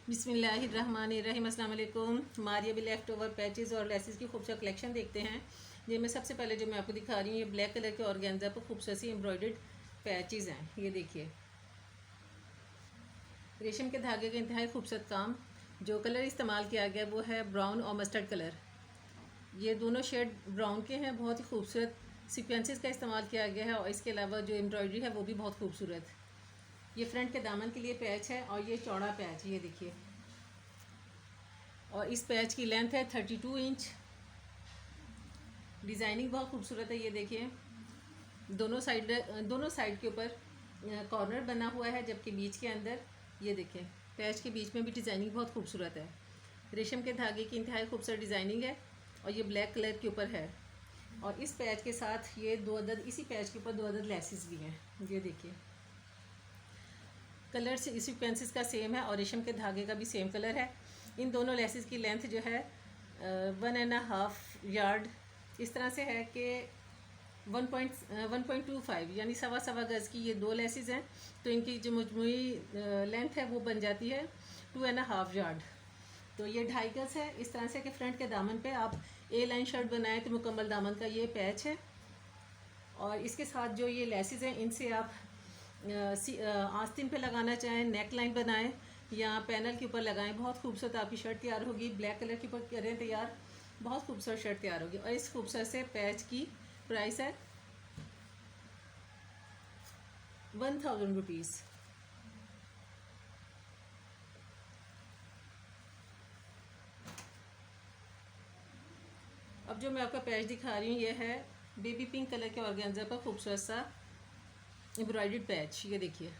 बिस्मिल्लाहिर्रहमानिर्रहीम। अस्सलाम वालेकुम। हमारी अभी लेफ़्ट ओवर पैचेस और लेसेस की खूबसूरत कलेक्शन देखते हैं। ये मैं सबसे पहले जो मैं आपको दिखा रही हूँ, ये ब्लैक कलर के ऑर्गेन्जा पर खूबसूरत सी एम्ब्रॉयडर्ड पैचेस हैं। ये देखिए, रेशम के धागे का इंतहाई खूबसूरत काम। जो कलर इस्तेमाल किया गया वो है ब्राउन और मस्टर्ड कलर। ये दोनों शेड ब्राउन के हैं। बहुत ही खूबसूरत सीक्वेंसेस का इस्तेमाल किया गया है और इसके अलावा जो एम्ब्रॉयडरी है वो भी बहुत खूबसूरत। ये फ्रंट के दामन के लिए पैच है और ये चौड़ा पैच, ये देखिए। और इस पैच की लेंथ है 32 इंच। डिज़ाइनिंग बहुत खूबसूरत है। ये देखिए, दोनों साइड के ऊपर कॉर्नर बना हुआ है, जबकि बीच के अंदर ये देखिए पैच के बीच में भी डिज़ाइनिंग बहुत खूबसूरत है। रेशम के धागे की इंतहाई खूबसूरत डिज़ाइनिंग है और ये ब्लैक कलर के ऊपर है। और इस पैच के साथ ये इसी पैच के ऊपर 2 अदद लेसेस भी हैं। ये देखिए, कलर से सीक्वेंसेस का सेम है और रेशम के धागे का भी सेम कलर है। इन दोनों लेसेस की लेंथ जो है 1.5 यार्ड इस तरह से है कि 1.25 यानी सवा गज़ की ये 2 लेसेस हैं, तो इनकी जो मजमूई लेंथ है वो बन जाती है 2.5 यार्ड। तो ये 2.5 गज़ है। इस तरह से कि फ्रंट के दामन पे आप ए लाइन शर्ट बनाएं तो मुकम्मल दामन का ये पैच है। और इसके साथ जो ये लेसेस हैं इनसे आप आस्तीन पे लगाना चाहें, नेक लाइन बनाएं या पैनल के ऊपर लगाएं, बहुत खूबसूरत आपकी शर्ट तैयार होगी। ब्लैक कलर के ऊपर करें तैयार, बहुत खूबसूरत शर्ट तैयार होगी। और इस खूबसूरत से पैच की प्राइस है 1000 रुपीज़। अब जो मैं आपका पैच दिखा रही हूँ ये है बेबी पिंक कलर के ऑर्गेन्जा पर खूबसूरत सा एम्ब्रॉयडर्ड पैच। ये देखिए,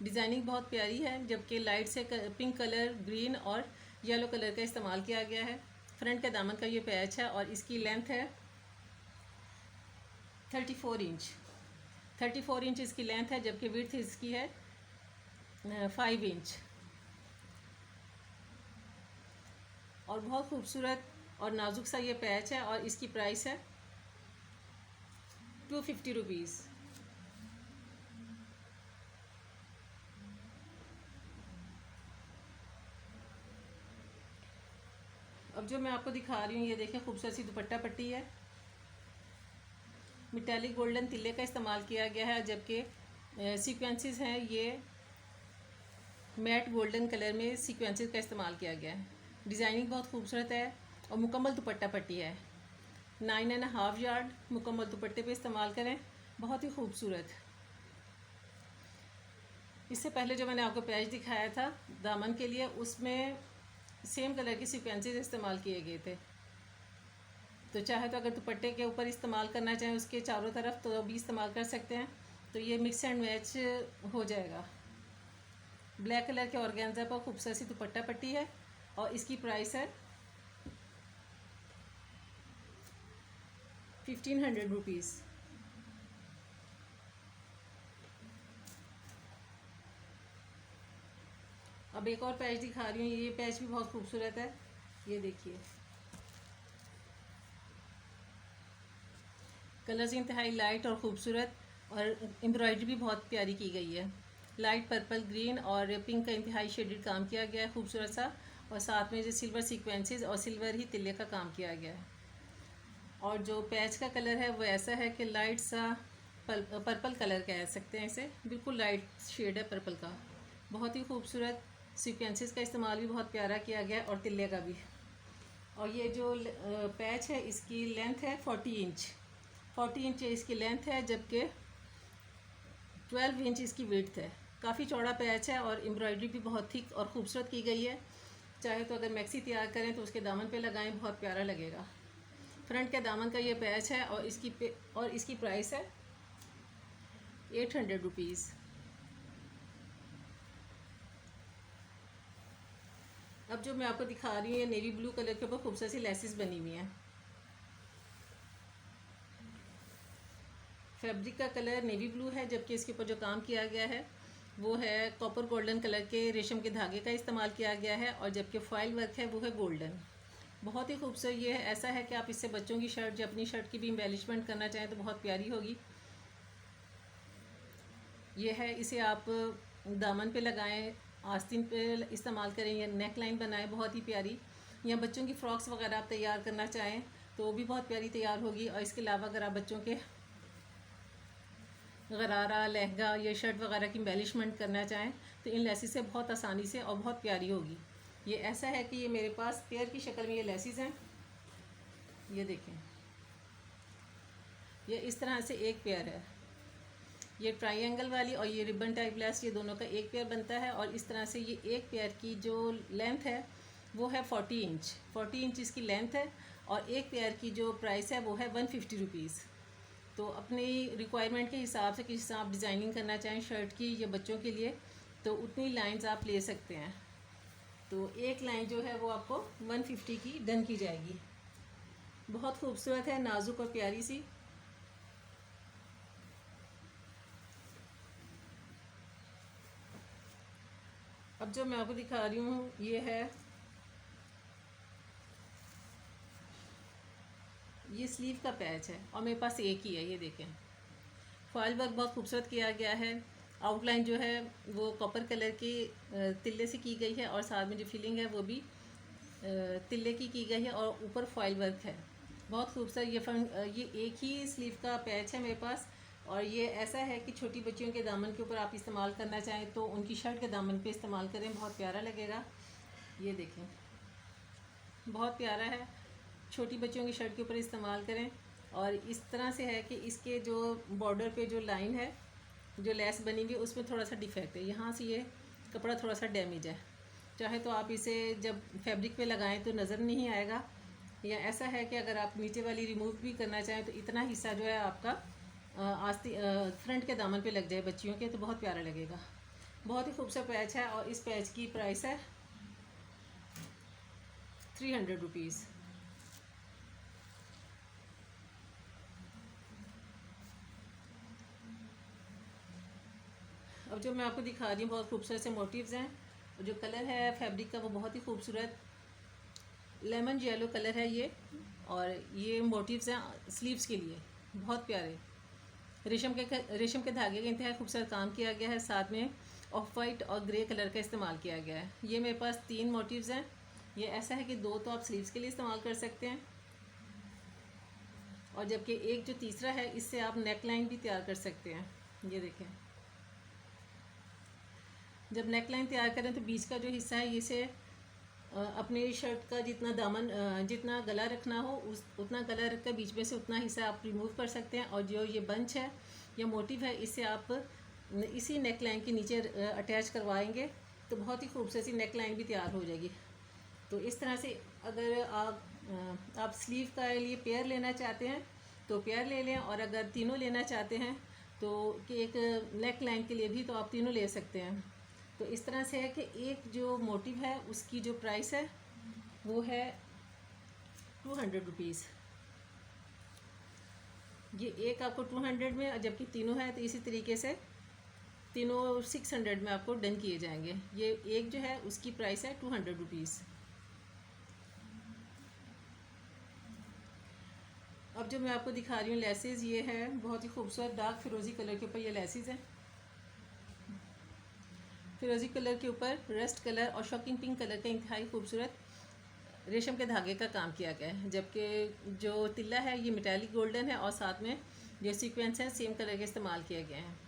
डिज़ाइनिंग बहुत प्यारी है, जबकि लाइट से पिंक कलर, ग्रीन और येलो कलर का इस्तेमाल किया गया है। फ्रंट के दामन का ये पैच है और इसकी लेंथ है 34 इंच। 34 इंच इसकी लेंथ है, जबकि विड्थ इसकी है 5 इंच। और बहुत खूबसूरत और नाजुक सा ये पैच है और इसकी प्राइस है 250 रुपीज़। अब जो मैं आपको दिखा रही हूँ ये देखें, खूबसूरत सी दुपट्टा पट्टी है। मेटालिक गोल्डन तिल्ले का इस्तेमाल किया गया है, जबकि सीक्वेंसेस हैं ये मैट गोल्डन कलर में सीक्वेंसेस का इस्तेमाल किया गया है। डिज़ाइनिंग बहुत खूबसूरत है और मुकम्मल दुपट्टा पट्टी है। 9.5 यार्ड मुकम्मल दुपट्टे पे इस्तेमाल करें, बहुत ही खूबसूरत। इससे पहले जो मैंने आपको पैच दिखाया था दामन के लिए, उसमें सेम कलर की सीक्वेंसेस इस्तेमाल किए गए थे। तो चाहे तो अगर दुपट्टे के ऊपर इस्तेमाल करना चाहें उसके चारों तरफ, तो भी इस्तेमाल कर सकते हैं। तो ये मिक्स एंड मैच हो जाएगा। ब्लैक कलर के ऑर्गेन्जा पर खूबसूरत सी दुपट्टा पट्टी है और इसकी प्राइस है 1500 रुपीज़। अब एक और पैच दिखा रही हूँ। ये पैच भी बहुत खूबसूरत है। ये देखिए, कलर्स इंतहाई लाइट और ख़ूबसूरत और एम्ब्रॉयडरी भी बहुत प्यारी की गई है। लाइट पर्पल, ग्रीन और पिंक का इंतहाई शेडेड काम किया गया है खूबसूरत सा। और साथ में जो सिल्वर सीक्वेंसेस और सिल्वर ही तिल्ले का काम किया गया है। और जो पैच का कलर है वो ऐसा है कि लाइट सा पर्पल कलर कह सकते हैं इसे, बिल्कुल लाइट शेड है पर्पल का। बहुत ही खूबसूरत सीक्वेंसेस का इस्तेमाल भी बहुत प्यारा किया गया है और तिल्ले का भी। और ये जो पैच है इसकी लेंथ है 40 इंच। 40 इंच इसकी लेंथ है, जबकि 12 इंच इसकी विड्थ है। काफ़ी चौड़ा पैच है और एम्ब्रॉयडरी भी बहुत थिक और ख़ूबसूरत की गई है। चाहे तो अगर मैक्सी तैयार करें तो उसके दामन पे लगाएं, बहुत प्यारा लगेगा। फ्रंट के दामन का ये पैच है और इसकी प्राइस है 800 रुपीज़। अब जो मैं आपको दिखा रही हूँ ये नेवी ब्लू कलर के ऊपर खूबसूरत सी लेसेस बनी हुई हैं। फैब्रिक का कलर नेवी ब्लू है, जबकि इसके ऊपर जो काम किया गया है वो है कॉपर गोल्डन कलर के रेशम के धागे का इस्तेमाल किया गया है। और जबकि फॉइल वर्क है वो है गोल्डन। बहुत ही खूबसूरत ये है। ऐसा है कि आप इससे बच्चों की शर्ट या अपनी शर्ट की भी एम्बेलिशमेंट करना चाहें तो बहुत प्यारी होगी। ये है, इसे आप दामन पे लगाएं, आस्तीन पे इस्तेमाल करें या नेक लाइन बनाएं बहुत ही प्यारी, या बच्चों की फ़्रॉक्स वगैरह आप तैयार करना चाहें तो वो भी बहुत प्यारी तैयार होगी। और इसके अलावा अगर आप बच्चों के गरारा, लहंगा या शर्ट वगैरह की एम्बेलिशमेंट करना चाहें तो इन लेसिस से बहुत आसानी से और बहुत प्यारी होगी। ये ऐसा है कि ये मेरे पास पेयर की शक्ल में ये लेसिस हैं, ये देखें, ये इस तरह से एक पेयर है, ये ट्रायंगल वाली और ये रिबन टाइप लेस, ये दोनों का एक पेयर बनता है। और इस तरह से ये एक पेयर की जो लेंथ है वो है 40 इंच इसकी लेंथ है। और एक पेयर की जो प्राइस है वो है 150 रुपीज़। तो अपनी रिक्वायरमेंट के हिसाब से किस आप डिज़ाइनिंग करना चाहें शर्ट की या बच्चों के लिए तो उतनी लाइंस आप ले सकते हैं। तो एक लाइन जो है वो आपको 150 की डन की जाएगी। बहुत खूबसूरत है, नाजुक और प्यारी सी। अब जो मैं आपको दिखा रही हूँ ये है, ये स्लीव का पैच है और मेरे पास एक ही है। ये देखें, फॉइल वर्क बहुत खूबसूरत किया गया है। आउटलाइन जो है वो कॉपर कलर के तिल्ले से की गई है और साथ में जो फिलिंग है वो भी तिल्ले की गई है और ऊपर फॉइल वर्क है, बहुत खूबसूरत। ये एक ही स्लीव का पैच है मेरे पास। और ये ऐसा है कि छोटी बच्चियों के दामन के ऊपर आप इस्तेमाल करना चाहें तो उनकी शर्ट के दामन पे इस्तेमाल करें, बहुत प्यारा लगेगा। ये देखें, बहुत प्यारा है, छोटी बच्चियों की शर्ट के ऊपर इस्तेमाल करें। और इस तरह से है कि इसके जो बॉर्डर पे जो लाइन है, जो लेस बनी हुई है उसमें थोड़ा सा डिफेक्ट है, यहाँ से ये कपड़ा थोड़ा सा डैमेज है। चाहे तो आप इसे जब फैब्रिक पे लगाएं तो नज़र नहीं आएगा, या ऐसा है कि अगर आप नीचे वाली रिमूव भी करना चाहें तो इतना हिस्सा जो है आपका फ्रंट के दामन पे लग जाए बच्चियों के, तो बहुत प्यारा लगेगा। बहुत ही खूबसूरत पैच है और इस पैच की प्राइस है 300 रुपीज़। अब जो मैं आपको दिखा रही हूँ बहुत खूबसूरत से मोटिव्स हैं। जो कलर है फैब्रिक का वो बहुत ही खूबसूरत लेमन येलो कलर है ये, और ये मोटिव्स हैं स्लीव्स के लिए बहुत प्यारे। रेशम के धागे का इंतहा खूबसूरत काम किया गया है, साथ में ऑफ वाइट और ग्रे कलर का इस्तेमाल किया गया है। ये मेरे पास 3 मोटिव्स हैं। ये ऐसा है कि 2 तो आप स्लीव्स के लिए इस्तेमाल कर सकते हैं, और जबकि एक जो तीसरा है इससे आप नेक लाइन भी तैयार कर सकते हैं। ये देखें, जब नेक लाइन तैयार करें तो बीच का जो हिस्सा है इसे अपने शर्ट का जितना दामन जितना गला रखना हो उतना गला रख कर बीच में से उतना हिस्सा आप रिमूव कर सकते हैं। और जो ये बंच है या मोटिव है इसे आप इसी नेक लाइन के नीचे अटैच करवाएंगे तो बहुत ही खूबसूरत सी नेक लाइन भी तैयार हो जाएगी। तो इस तरह से अगर आप स्लीव का लिए पेयर लेना चाहते हैं तो पेयर ले लें, और अगर तीनों लेना चाहते हैं तो कि एक नेक लाइन के लिए भी तो आप तीनों ले सकते हैं। तो इस तरह से है कि एक जो मोटिव है उसकी जो प्राइस है वो है 200 रुपीज़। ये एक आपको 200 में, और जबकि तीनों है तो इसी तरीके से तीनों 600 में आपको डन किए जाएंगे। ये एक जो है उसकी प्राइस है 200 रुपीज़। अब जो मैं आपको दिखा रही हूँ लेसेस, ये है बहुत ही खूबसूरत डार्क फिरोज़ी कलर के ऊपर ये लेसेस हैं। फिरोज़ी कलर के ऊपर रस्ट कलर और शॉकिंग पिंक कलर का इंतहाई खूबसूरत रेशम के धागे का काम किया गया है, जबकि जो तिल्ला है ये मेटालिक गोल्डन है और साथ में जो सीक्वेंस है सेम कलर के इस्तेमाल किए गए हैं।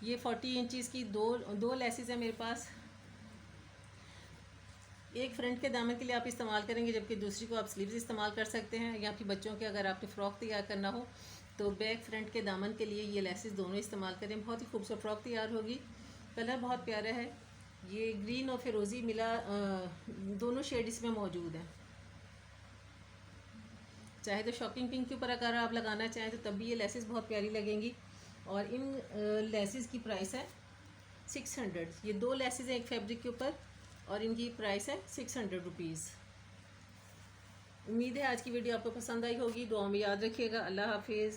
ये 40 इंचज़ की दो लेसेस हैं मेरे पास। एक फ्रंट के दामन के लिए आप इस्तेमाल करेंगे, जबकि दूसरी को आप स्लीव्स इस्तेमाल कर सकते हैं, या फिर बच्चों के अगर आपने फ़्रॉक तैयार करना हो तो बैक फ्रंट के दामन के लिए ये लेसेस दोनों इस्तेमाल करें, बहुत ही खूबसूरत फ़्रॉक तैयार होगी। कलर बहुत प्यारा है, ये ग्रीन और फिरोज़ी मिला दोनों शेड इसमें मौजूद हैं। चाहे तो शॉकिंग पिंक के ऊपर अगर आप लगाना चाहें तो तब भी ये लेसेस बहुत प्यारी लगेंगी। और इन लेसेस की प्राइस है 600। ये 2 लेसेस हैं एक फैब्रिक के ऊपर और इनकी प्राइस है 600 रुपीज़। उम्मीद है आज की वीडियो आपको पसंद आई होगी। दुआ में याद रखिएगा। अल्लाह हाफिज़।